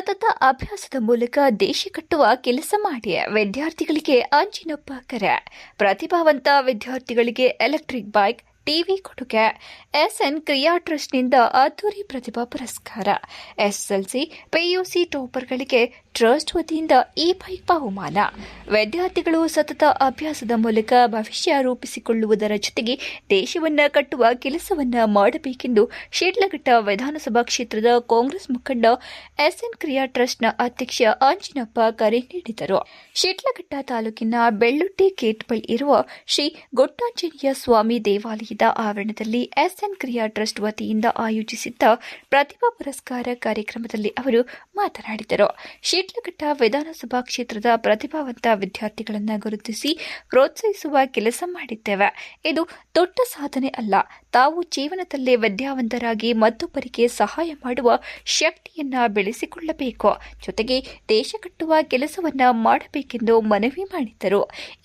ಸತತ ಅಭ್ಯಾಸದ ಮೂಲಕ ದೇಶ ಕಟ್ಟುವ ಕೆಲಸ ಮಾಡಿ ವಿದ್ಯಾರ್ಥಿಗಳಿಗೆ ಅಂಜಿನಪ್ಪ ಕರೆ. ಪ್ರತಿಭಾವಂತ ವಿದ್ಯಾರ್ಥಿಗಳಿಗೆ ಎಲೆಕ್ಟ್ರಿಕ್ ಬೈಕ್, ಟಿವಿ ಕೊಡುಗೆ. ಎಸ್ಎನ್ ಕ್ರಿಯಾ ಟ್ರಸ್ಟ್ನಿಂದ ಅದ್ದೂರಿ ಪ್ರತಿಭಾ ಪುರಸ್ಕಾರ. ಎಸ್ಎಸ್ಎಲ್ಸಿ, ಪಿಯುಸಿ ಟಾಪರ್ಗಳಿಗೆ ಟ್ರಸ್ಟ್ ವತಿಯಿಂದ ಈ ಬೈಕ್ ಬಹುಮಾನ. ವಿದ್ಯಾರ್ಥಿಗಳು ಸತತ ಅಭ್ಯಾಸದ ಮೂಲಕ ಭವಿಷ್ಯ ರೂಪಿಸಿಕೊಳ್ಳುವುದರ ಜೊತೆಗೆ ದೇಶವನ್ನು ಕಟ್ಟುವ ಕೆಲಸವನ್ನ ಮಾಡಬೇಕೆಂದು ಶಿಡ್ಲಘಟ್ಟ ವಿಧಾನಸಭಾ ಕ್ಷೇತ್ರದ ಕಾಂಗ್ರೆಸ್ ಮುಖಂಡ ಎಸ್ಎನ್ ಕ್ರಿಯಾ ಟ್ರಸ್ಟ್ನ ಅಧ್ಯಕ್ಷ ಅಂಜಿನಪ್ಪ ಕರೆ ನೀಡಿದರು. ಶಿಡ್ಲಘಟ್ಟ ತಾಲೂಕಿನ ಬೆಳ್ಳುಟ್ಟಿ ಗೇಟ್ ಬಳಿ ಇರುವ ಶ್ರೀ ಗೊಟ್ಟಾಂಜನೇಯ ಸ್ವಾಮಿ ದೇವಾಲಯದ ಆವರಣದಲ್ಲಿ ಎಸ್ಎನ್ ಕ್ರಿಯಾ ಟ್ರಸ್ಟ್ ವತಿಯಿಂದ ಆಯೋಜಿಸಿದ್ದ ಪ್ರತಿಭಾ ಪುರಸ್ಕಾರ ಕಾರ್ಯಕ್ರಮದಲ್ಲಿ ಅವರು ಮಾತನಾಡಿದರು. ಶಿಡ್ಲಘಟ್ಟ ವಿಧಾನಸಭಾ ಕ್ಷೇತ್ರದ ಪ್ರತಿಭಾವಂತ ವಿದ್ಯಾರ್ಥಿಗಳನ್ನು ಗುರುತಿಸಿ ಪ್ರೋತ್ಸಾಹಿಸುವ ಕೆಲಸ ಮಾಡಿದ್ದೇವೆ. ಇದು ದೊಡ್ಡ ಸಾಧನೆ ಅಲ್ಲ. ತಾವು ಜೀವನದಲ್ಲಿ ವಿದ್ಯಾವಂತರಾಗಿ ಮತ್ತೊಬ್ಬರಿಗೆ ಸಹಾಯ ಮಾಡುವ ಶಕ್ತಿಯನ್ನ ಬೆಳೆಸಿಕೊಳ್ಳಬೇಕು. ಜೊತೆಗೆ ದೇಶ ಕಟ್ಟುವ ಕೆಲಸವನ್ನ ಮಾಡಬೇಕೆಂದು ಮನವಿ ಮಾಡಿದರು.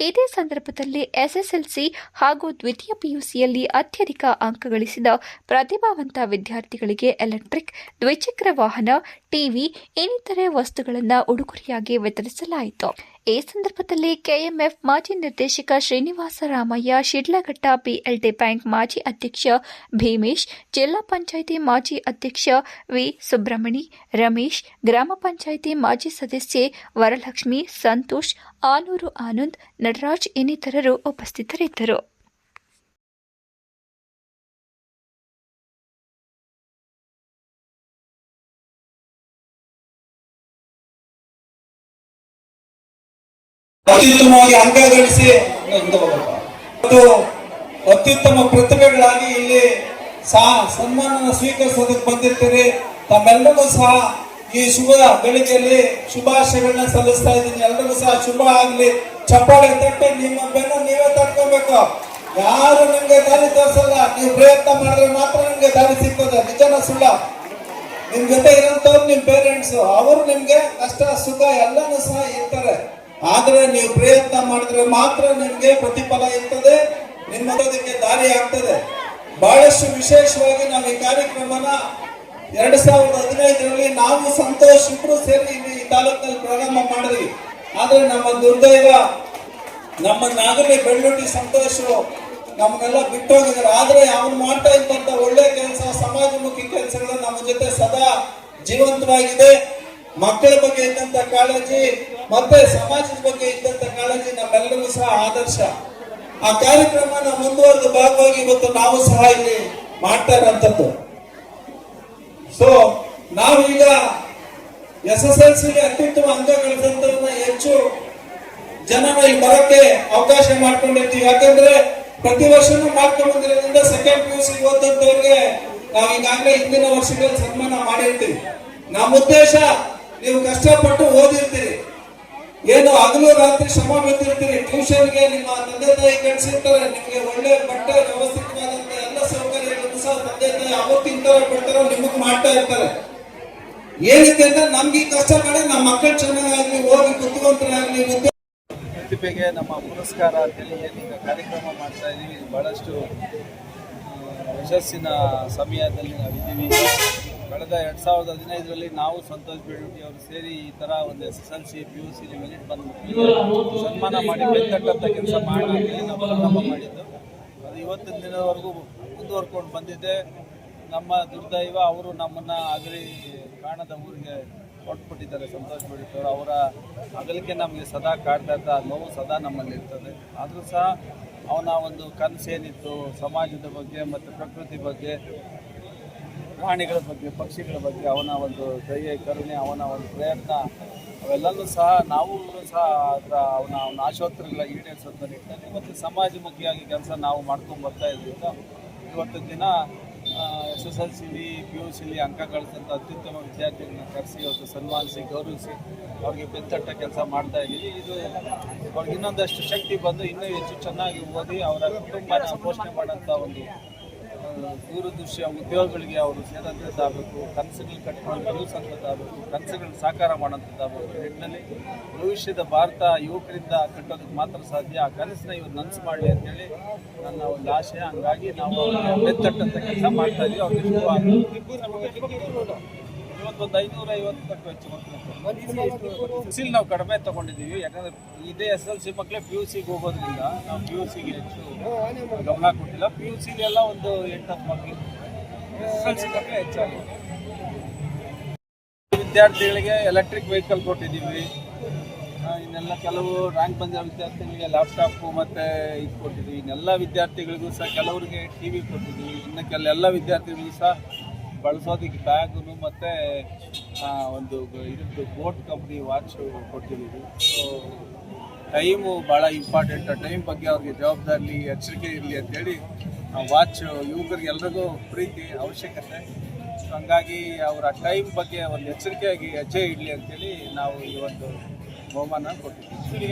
ಇದೇ ಸಂದರ್ಭದಲ್ಲಿ ಎಸ್ಎಸ್ಎಲ್ಸಿ ಹಾಗೂ ದ್ವಿತೀಯ ಪಿಯುಸಿಯಲ್ಲಿ ಅತ್ಯಧಿಕ ಅಂಕ ಗಳಿಸಿದ ಪ್ರತಿಭಾವಂತ ವಿದ್ಯಾರ್ಥಿಗಳಿಗೆ ಎಲೆಕ್ಟ್ರಿಕ್ ದ್ವಿಚಕ್ರ ವಾಹನ, ಟಿವಿ ಇನ್ನಿತರೆ ವಸ್ತುಗಳನ್ನು ಉಡುಗೊರೆಯಾಗಿ ವಿತರಿಸಲಾಯಿತು. ಈ ಸಂದರ್ಭದಲ್ಲಿ ಕೆಎಂಎಫ್ ಮಾಜಿ ನಿರ್ದೇಶಕ ಶ್ರೀನಿವಾಸ ರಾಮಯ್ಯ, ಶಿಡ್ಲಘಟ್ಟ ಪಿಎಲ್ಡಿ ಬ್ಯಾಂಕ್ ಮಾಜಿ ಅಧ್ಯಕ್ಷ ಭೀಮೇಶ್, ಜಿಲ್ಲಾ ಪಂಚಾಯಿತಿ ಮಾಜಿ ಅಧ್ಯಕ್ಷ ವಿ ಸುಬ್ರಹ್ಮಣಿ, ರಮೇಶ್, ಗ್ರಾಮ ಪಂಚಾಯಿತಿ ಮಾಜಿ ಸದಸ್ಯೆ ವರಲಕ್ಷ್ಮಿ, ಸಂತೋಷ್, ಆನೂರು ಆನಂದ್, ನಟರಾಜ್ ಇನ್ನಿತರರು ಉಪಸ್ಥಿತರಿದ್ದರು. ಅತ್ಯುತ್ತಮವಾಗಿ ಅಂಕ ಗಳಿಸಿ ಮತ್ತು ಅತ್ಯುತ್ತಮ ಪ್ರತಿಭೆಗಳಾಗಿ ಇಲ್ಲಿ ಸನ್ಮಾನ ಸ್ವೀಕರಿಸೋದಕ್ಕೆ ಬಂದಿರ್ತೀರಿ. ತಮ್ಮೆಲ್ಲರಿಗೂ ಸಹ ಈ ಶುಭ ಗಳಿಗೆಯಲ್ಲಿ ಶುಭಾಶಯಗಳನ್ನ ಸಲ್ಲಿಸ್ತಾ ಇದ್ದೀನಿ. ಎಲ್ರಿಗೂ ಸಹ ಶುಭ ಆಗ್ಲಿ. ಚಪ್ಪಾಳೆ ತಟ್ಟಿ ನಿಮ್ಮ ಬೆನ್ನು ನೀವೇ ತಟ್ಕೋಬೇಕು. ಯಾರು ನಿಮ್ಗೆ ದಾರಿ ತೋರಿಸಲ್ಲ. ನೀವು ಪ್ರಯತ್ನ ಮಾಡಿದ್ರೆ ಮಾತ್ರ ನಿಮ್ಗೆ ದಾರಿ ಸಿಗ್ತದೆ. ನಿಜನ ಸುಳ್ಳ? ನಿಮ್ ಜೊತೆ ಇರೋಂಥವ್ರು ನಿಮ್ ಪೇರೆಂಟ್ಸ್, ಅವರು ನಿಮ್ಗೆ ಕಷ್ಟ ಸುಖ ಎಲ್ಲಾನು ಸಹ ಇರ್ತಾರೆ. ಆದ್ರೆ ನೀವು ಪ್ರಯತ್ನ ಮಾಡಿದ್ರೆ ಮಾತ್ರ ನಿಮ್ಗೆ ಪ್ರತಿಫಲ ಇರ್ತದೆ, ನಿಮ್ಮದಕ್ಕೆ ದಾರಿ ಆಗ್ತದೆ. ಬಹಳಷ್ಟು ವಿಶೇಷವಾಗಿ ನಾವು ಈ ಕಾರ್ಯಕ್ರಮನ 2015ರಲ್ಲಿ ನಾವು ಸಂತೋಷ್ ಇಬ್ರು ಸೇರಿ ಈ ತಾಲೂಕಿನಲ್ಲಿ ಪ್ರಾರಂಭ ಮಾಡಿದ್ವಿ. ಆದ್ರೆ ನಮ್ಮ ದುರ್ದೈವ, ನಮ್ಮ ನಾಗರಿ ಬೆಳ್ಳುಟ್ಟಿ ಸಂತೋಷ್ ನಮ್ಮನ್ನೆಲ್ಲ ಬಿಟ್ಟು ಹೋಗಿದ್ದಾರೆ. ಆದ್ರೆ ಅವನು ಮಾಡ್ತಾ ಇದ್ದಂತ ಒಳ್ಳೆ ಕೆಲಸ, ಸಮಾಜಮುಖಿ ಕೆಲಸಗಳು ನಮ್ಮ ಜೊತೆ ಸದಾ ಜೀವಂತವಾಗಿದೆ. ಮಕ್ಕಳ ಬಗ್ಗೆ ಇದ್ದಂತ ಕಾಳಜಿ ಮತ್ತೆ ಸಮಾಜದ ಬಗ್ಗೆ ಇದ್ದಂತ ಕಾಳಜಿ ನಮ್ಮೆಲ್ಲರಿಗೂ ಸಹ ಆದರ್ಶ. ಆ ಕಾರ್ಯಕ್ರಮನ ಮುಂದುವರೆದ ಭಾಗವಾಗಿ ಇವತ್ತು ನಾವು ಸಹ ಇಲ್ಲಿ ಮಾಡ್ತಾ ಇರೋಂಥದ್ದು. ಸೊ ನಾವೀಗ SSLC ಅತ್ಯುತ್ತಮ ಅಂಕ ಗಳಿಸಿದಂತವನ್ನ ಹೆಚ್ಚು ಜನನ ಇಲ್ಲಿ ಬರೋಕ್ಕೆ ಅವಕಾಶ ಮಾಡ್ಕೊಂಡಿರ್ತೀವಿ. ಯಾಕಂದ್ರೆ ಪ್ರತಿ ವರ್ಷನೂ ಮಾಡ್ಕೊಂಡು ಬಂದಿರೋದ್ರಿಂದ ಸೆಕೆಂಡ್ PUC ಓದಂತವ್ರಿಗೆ ನಾವು ಈಗಾಗಲೇ ಹಿಂದಿನ ವರ್ಷಗಳಲ್ಲಿ ಸನ್ಮಾನ ಮಾಡಿರ್ತೀವಿ. ನಮ್ಮ ಉದ್ದೇಶ, ನೀವು ಕಷ್ಟಪಟ್ಟು ಓದಿರ್ತೀರಿ, ಏನು ಹಗಲು ರಾತ್ರಿ ಶ್ರಮ ಬಿದ್ದಿರ್ತೀರಿ, ಟ್ಯೂಷನ್ಗೆ ನಿಮ್ಮ ತಂದೆ ತಾಯಿ ಕಳಿಸಿರ್ತಾರೆ, ನಿಮ್ಗೆ ಒಳ್ಳೆ ಬಟ್ಟೆ ವ್ಯವಸ್ಥಿತವಾದಂತ ಎಲ್ಲ ಸೌಕರ್ಯಗಳನ್ನು ಸಹ ತಂದೆ ತಾಯಿ ಅವತ್ತಿನ ತರ ಕೊಡ್ತಾರೋ ನಿಮಗ್ ಮಾಡ್ತಾ ಇರ್ತಾರೆ. ಏನಕ್ಕೆ ಅಂದ್ರೆ ನಮ್ಗೆ ಈ ಕಷ್ಟ ಮಾಡಿ ನಮ್ಮ ಮಕ್ಕಳು ಚೆನ್ನಾಗಾಗ್ಲಿ, ಓದಿ ಬುದ್ಧಿವಂತರಾಗ್ಲಿ. ಪ್ರತಿಭೆಗೆ ನಮ್ಮ ಪುರಸ್ಕಾರ ಅಂತೇಳಿ ಏನೀಗ ಕಾರ್ಯಕ್ರಮ ಮಾಡ್ತಾ ಇದೀವಿ. ಬಹಳಷ್ಟು ಯಶಸ್ಸಿನ ಸಮಯದಲ್ಲಿ ನಾವಿದ್ದೀವಿ. ಕಳೆದ 2015ರಲ್ಲಿ ನಾವು ಸಂತೋಷ್ ಬೆಳ್ಳುಟ್ಟಿ ಅವರು ಸೇರಿ ಈ ಥರ ಒಂದು SSLC PUC ಮೆರಿಟ್ ಬಂದು ಸನ್ಮಾನ ಮಾಡಿ ಬೆತ್ತಟ್ಟಂಥ ಕೆಲಸ ಮಾಡಿ ನಾವು ಪ್ರಾರಂಭ ಮಾಡಿದ್ದು. ಅದು ಇವತ್ತಿನ ದಿನದವರೆಗೂ ಮುಂದುವರ್ಕೊಂಡು ಬಂದಿದೆ. ನಮ್ಮ ದುರ್ದೈವ, ಅವರು ನಮ್ಮನ್ನು ಅಗಲಿ ಕಾಣದ ಊರಿಗೆ ಕೊಟ್ಬಿಟ್ಟಿದ್ದಾರೆ ಸಂತೋಷ್ ಬೆಳ್ಳುಟ್ಟಿ ಅವರು. ಅವರ ಅಗಲಿಕೆ ನಮಗೆ ಸದಾ ಕಾಡ್ತಾ ಇದ್ದ ನೋವು ಸದಾ ನಮ್ಮಲ್ಲಿ ಇರ್ತದೆ. ಆದರೂ ಸಹ ಅವನ ಒಂದು ಕನಸೇನಿತ್ತು ಸಮಾಜದ ಬಗ್ಗೆ ಮತ್ತು ಪ್ರಕೃತಿ ಬಗ್ಗೆ, ಪ್ರಾಣಿಗಳ ಬಗ್ಗೆ, ಪಕ್ಷಿಗಳ ಬಗ್ಗೆ, ಅವನ ಒಂದು ದಯೆ, ಕರುಣೆ, ಅವನ ಒಂದು ಪ್ರಯತ್ನ ಅವೆಲ್ಲವೂ ಸಹ ನಾವು ಸಹ ಅವನ ಆಶೋತ್ತರಗಳ ಈಡೇರಿಸುವಂಥ ನಿಟ್ಟಿನಲ್ಲಿ ಮತ್ತು ಸಮಾಜಮುಖಿಯಾಗಿ ಕೆಲಸ ನಾವು ಮಾಡ್ಕೊಂಡು ಬರ್ತಾ ಇದ್ರಿಂದ ಇವತ್ತಿನ ದಿನ SSLC PUC ಅಂಕ ಗಳಿಸಿದಂಥ ಅತ್ಯುತ್ತಮ ವಿದ್ಯಾರ್ಥಿಗಳನ್ನ ಕರೆಸಿ ಇವತ್ತು ಸನ್ಮಾನಿಸಿ ಗೌರವಿಸಿ ಅವ್ರಿಗೆ ಬೆತ್ತಟ್ಟ ಕೆಲಸ ಮಾಡ್ತಾ ಇದ್ದೀವಿ. ಇದು ಅವ್ರಿಗೆ ಇನ್ನೊಂದಷ್ಟು ಶಕ್ತಿ ಬಂದು ಇನ್ನೂ ಹೆಚ್ಚು ಚೆನ್ನಾಗಿ ಓದಿ ಅವರ ಕುಟುಂಬನ ಪೋಷಣೆ ಮಾಡೋಂಥ ಒಂದು ದೂರದೃಶ್ಯ ಉದ್ಯೋಗಗಳಿಗೆ ಅವರು ಸೇರಿದಂಥದ್ದಾಗಬೇಕು, ಕನಸುಗಳು ಕಟ್ಕೊಂಡು ಜೀವಿಸಂಥದ್ದಾಗಬೇಕು, ಕನಸುಗಳನ್ನ ಸಾಕಾರ ಮಾಡೋಂಥದ್ದಾಗಬೇಕು. ನಿಟ್ಟಿನಲ್ಲಿ ಭವಿಷ್ಯದ ಭಾರತ ಯುವಕರಿಂದ ಕಟ್ಟೋದಕ್ಕೆ ಮಾತ್ರ ಸಾಧ್ಯ. ಆ ಕನಸನ್ನ ಇವ್ರು ನನಸು ಮಾಡಲಿ ಅಂತೇಳಿ ನನ್ನ ಒಂದು ಆಶೆ. ಹಂಗಾಗಿ ನಾವು ಬೆತ್ತಟ್ಟಂಥ ಕೆಲಸ ಮಾಡ್ತಾ ಇದ್ದೀವಿ. ಅವ್ರಿಗೆ ಇವತ್ತೊಂದು 550 ತಕ್ಕ ವೆಚ್ಚ ಬರ್ತೀವಿ. ನಾವು ಕಡಿಮೆ ತಗೊಂಡಿದ್ದೀವಿ, ಯಾಕಂದ್ರೆ ಇದೇ SLC ಮಕ್ಕಳೇ PUC ಗೆ ಹೋಗೋದ್ರಿಂದ ನಾವು PUC ಗೆ ಹೆಚ್ಚು ಗಮನ ಕೊಟ್ಟಿಲ್ಲ. PUC ಗೆಲ್ಲ ಒಂದು 8-10 ಮಕ್ಕಳು, SLC ಮಕ್ಕಳೇ ಹೆಚ್ಚಾಗಿ. ವಿದ್ಯಾರ್ಥಿಗಳಿಗೆ ಎಲೆಕ್ಟ್ರಿಕ್ ವೆಹಿಕಲ್ ಕೊಟ್ಟಿದ್ದೀವಿ. ಇನ್ನೆಲ್ಲ ಕೆಲವು ರ್ಯಾಂಕ್ ಬಂದಿರೋ ವಿದ್ಯಾರ್ಥಿಗಳಿಗೆ ಲ್ಯಾಪ್ಟಾಪು ಮತ್ತು ಇದು ಕೊಟ್ಟಿದ್ದೀವಿ. ಇನ್ನೆಲ್ಲ ವಿದ್ಯಾರ್ಥಿಗಳಿಗೂ ಸಹ ಕೆಲವರಿಗೆ TV ಕೊಟ್ಟಿದ್ದೀವಿ. ಇನ್ನು ಎಲ್ಲ ವಿದ್ಯಾರ್ಥಿಗಳಿಗೂ ಸಹ ಬಳಸೋದಕ್ಕೆ ಬ್ಯಾಗು ಮತ್ತು ಒಂದು ಇದಕ್ಕೆ ಬೋಟ್ ಕಂಪ್ನಿ ವಾಚ್ ಕೊಟ್ಟಿದ್ದೀವಿ. ಸೊ ಟೈಮು ಭಾಳ ಇಂಪಾರ್ಟೆಂಟ್. ಟೈಮ್ ಬಗ್ಗೆ ಅವ್ರಿಗೆ ಜವಾಬ್ದಾರಿ ಎಚ್ಚರಿಕೆ ಇರಲಿ ಅಂತೇಳಿ ವಾಚ್ ಯುವಕರಿಗೆ ಎಲ್ರಿಗೂ ಪ್ರೀತಿ ಅವಶ್ಯಕತೆ. ಸೊ ಹಂಗಾಗಿ ಅವರ ಟೈಮ್ ಬಗ್ಗೆ ಒಂದು ಎಚ್ಚರಿಕೆಯಾಗಿ ಹೆಜ್ಜೆ ಇಡಲಿ ಅಂತೇಳಿ ನಾವು ಈ ಒಂದು ಬಹುಮಾನ ಕೊಟ್ಟಿದ್ದೀವಿ.